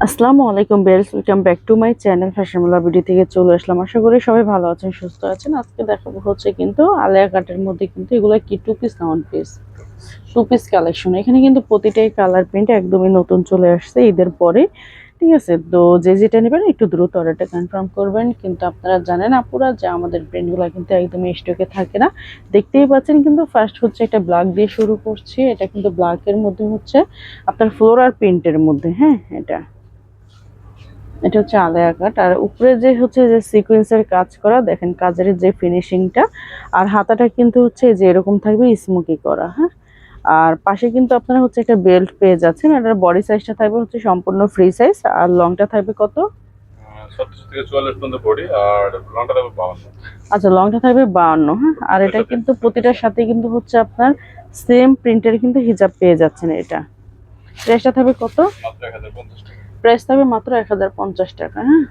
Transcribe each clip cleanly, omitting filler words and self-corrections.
আসসালামু আলাইকুম বেলস, welcome back to my channel ফ্যাশনওয়ালা ভিডিও থেকে চলে আসলাম। আশা করি সবাই ভালো আছেন, সুস্থ আছেন। আজকে দেখাবো হচ্ছে কিন্তু আলিয়া কাটের মধ্যে কিন্তু এগুলো কি টু পিস না one piece, two piece collection. এখানে কিন্তু প্রতিটাই কালার প্রিন্ট একদমই নতুন চলে আসছে ঈদের পরে। ঠিক আছে, তো যে যেটা নেবেন একটু দ্রুত অর্ডারটা কনফার্ম করবেন। কিন্তু আপনারা জানেন আপুরা যে আমাদের প্রিন্টগুলো কিন্তু একদমই স্টকে থাকে না। দেখতেই পাচ্ছেন কিন্তু ফার্স্ট হচ্ছে একটা ব্ল্যাক দিয়ে শুরু করছি। এটা কিন্তু ব্ল্যাকের মধ্যে হচ্ছে আপনার ফ্লোরাল প্রিন্টের মধ্যে। হ্যাঁ, এটা হচ্ছে আলেয়া কাট। আর উপরে যে হচ্ছে যে সিকোয়েন্সের কাজ করা, দেখেন কাজের যে ফিনিশিংটা। আর হাতাটা কিন্তু হচ্ছে যে এরকম থাকবে স্মোকি করা। হ্যাঁ, আর পাশে কিন্তু আপনারা হচ্ছে একটা বেল্ট পেয়ে যাচ্ছেন। এটার বডি সাইজটা থাকবে হচ্ছে সম্পূর্ণ ফ্রি সাইজ। আর লংটা থাকবে কত? 36 থেকে 44 পর্যন্ত বডি আর লংটা থাকবে 52। আচ্ছা, লংটা থাকবে 52। হ্যাঁ, আর এটা কিন্তু প্রতিটার সাথে কিন্তু হচ্ছে আপনার সেম প্রিন্টের কিন্তু হিজাব পেয়ে যাচ্ছেন। এটা প্রাইসটা থাকবে কত? মাত্র 1050 টাকা। প্রাইস থাকবে মাত্র 1050 টাকা। হ্যাঁ,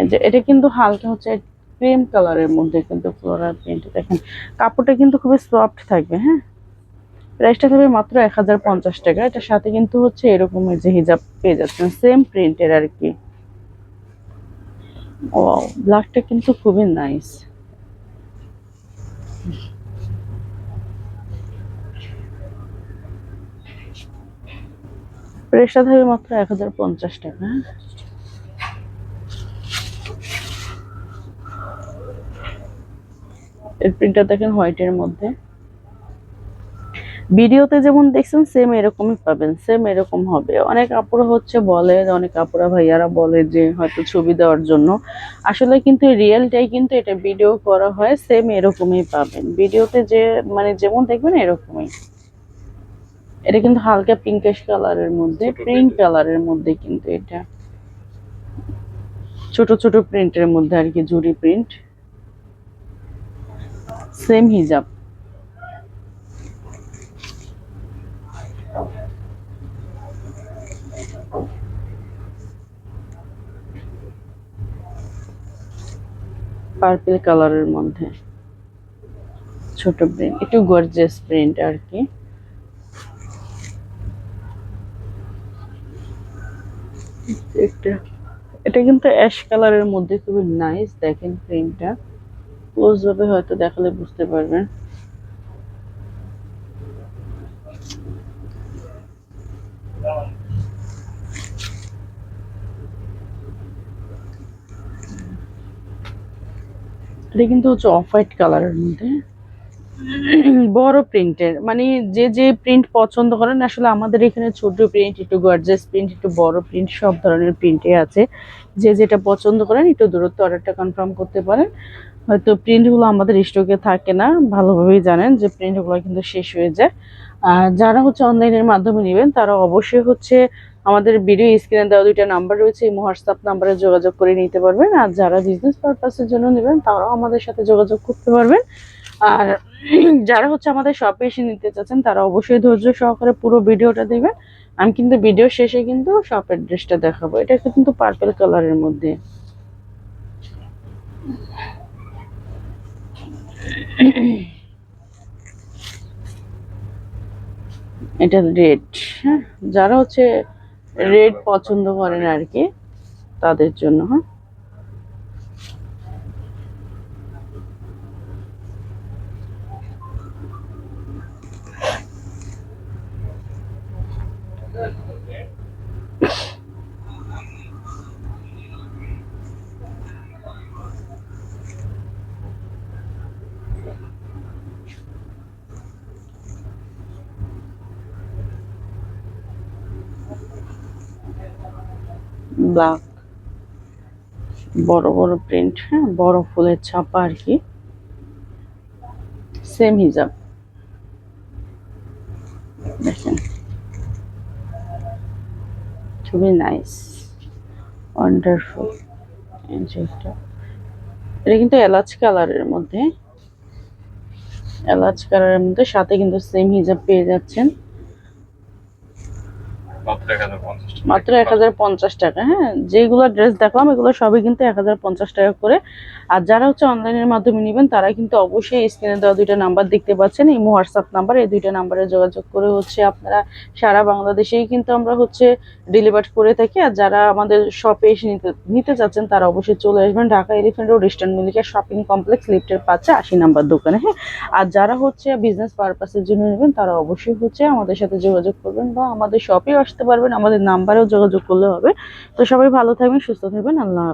এই যে এটা কিন্তু হালকা হচ্ছে ক্রিম কালারের মধ্যে কিন্তু ফ্লোরাল প্রিন্ট। দেখেন কাপড়টা কিন্তু খুবই সফট থাকবে। হ্যাঁ, প্রাইসটা থাকবে মাত্র 1050 টাকা। এটার সাথে কিন্তু হচ্ছে এরকমের যে হিজাব পেয়ে যাচ্ছেন সেম প্রিন্টের আর কি। ওয়াও, ব্ল্যাকটা কিন্তু খুবই নাইস। প্রাইসটা থাকবে মাত্র 1050 টাকা। এর প্রিন্টটা দেখেন হোয়াইটের মধ্যে। ভিডিওতে যেমন দেখছেন সেম এরকমই পাবেন, সেম এরকম হবে। অনেক আপুরা হচ্ছে বলে, অনেক আপুরা ভাইয়ারা বলে যে হয়তো ছবি দেওয়ার জন্য। আসলে কিন্তু রিয়েলটাই কিন্তু এটা ভিডিও করা হয়, সেম এরকমই পাবেন ভিডিওতে যে মানে যেমন দেখবেন এরকমই। এটা কিন্তু হালকা পিঙ্কিশ কালারের মধ্যে, প্রিন্ট কালারের মধ্যে কিন্তু এটা ছোট ছোট প্রিন্টের মধ্যে আর কি, জুড়ি প্রিন্ট, সেম হিজাব। পার্পল কালারের মধ্যে ছোট প্রিন্ট, একটু গর্জিয়াস প্রিন্ট আর কি। এটা এটা কিন্তু অ্যাশ কালারের মধ্যে খুবই নাইস। দেখেন প্রিন্টটা ক্লোজ ভাবে হয়তো দেখালে বুঝতে পারবেন। এটা কিন্তু হচ্ছে অফ হোয়াইট কালারের মধ্যে বড় প্রিন্টের, মানে যে যে প্রিন্ট পছন্দ করেন। আসলে আমাদের এখানে ছোট প্রিন্ট, একটু গর্জিয়াস প্রিন্ট, একটু বড় প্রিন্ট, সব ধরনের প্রিন্টে আছে। যে যেটা পছন্দ করেন একটু দূরত্ব অর্ডারটা কনফার্ম করতে পারেন। হয়তো প্রিন্টগুলো আমাদের স্টকে থাকে না, ভালোভাবেই জানেন যে প্রিন্টগুলো কিন্তু শেষ হয়ে যায়। আর যারা হচ্ছে অনলাইনের মাধ্যমে নেবেন তারা অবশ্যই হচ্ছে আমাদের ভিডিও স্ক্রিনে দেওয়া দুইটা নাম্বার রয়েছে, এই হোয়াটসঅ্যাপ নাম্বারে যোগাযোগ করে নিতে পারবেন। আর যারা বিজনেস পারপাসের জন্য নেবেন তারাও আমাদের সাথে যোগাযোগ করতে পারবেন। আর যারা হচ্ছে আমাদের শপে এসে নিতে চাচ্ছেন তারা অবশ্যই ধৈর্য সহকারে পুরো ভিডিওটা দেখবেন। আমি কিন্তু ভিডিও শেষে কিন্তু শপ অ্যাড্রেসটা দেখাবো। এটা কিন্তু পার্পল কালারের মধ্যে, এটা রেড। হ্যাঁ, যারা হচ্ছে রেড পছন্দ করেন আর কি তাদের জন্য। হ্যাঁ, ব্ল্যাক, বড় বড় প্রিন্ট। হ্যাঁ, বড় ফুলের ছাপা আর কি, সেম হিজাব। দেখেন খুবই নাইস, ওয়ান্ডারফুল। এটা কিন্তু এলাচ কালারের মধ্যে, এলাচ কালারের মধ্যে সাথে কিন্তু সেম হিজাব পেয়ে যাচ্ছেন। মাত্র 1050 টাকা। মাত্র 1050 টাকা। হ্যাঁ, যেগুলো ড্রেস দেখলাম এগুলো সবই কিন্তু 1050 টাকা করে। আর যারা হচ্ছে অনলাইনের মাধ্যমে নেবেন তারা কিন্তু অবশ্যই স্ক্রিনে দেওয়া দুইটা নাম্বার দেখতে পাচ্ছেন, ইমো হোয়াটসঅ্যাপ নাম্বার, এই দুইটা নাম্বারে যোগাযোগ করে হচ্ছে আপনারা সারা বাংলাদেশেই কিন্তু আমরা হচ্ছে ডেলিভার করে থাকি। আর যারা আমাদের শপে এসে নিতে নিতে চাচ্ছেন তারা অবশ্যই চলে আসবেন Dhaka elephant road eastern Mallika shopping complex লিফটের 5 নাম্বার দোকানে। হ্যাঁ, আর যারা হচ্ছে বিজনেস পারপাসের জন্য নেবেন তারা অবশ্যই হচ্ছে আমাদের সাথে যোগাযোগ করবেন বা আমাদের শপেও আসতে পারবেন, আমাদের নাম্বারেও যোগাযোগ করলে হবে। তো সবাই ভালো থাকবেন, সুস্থ থাকবেন, আল্লাহ হাফেজ।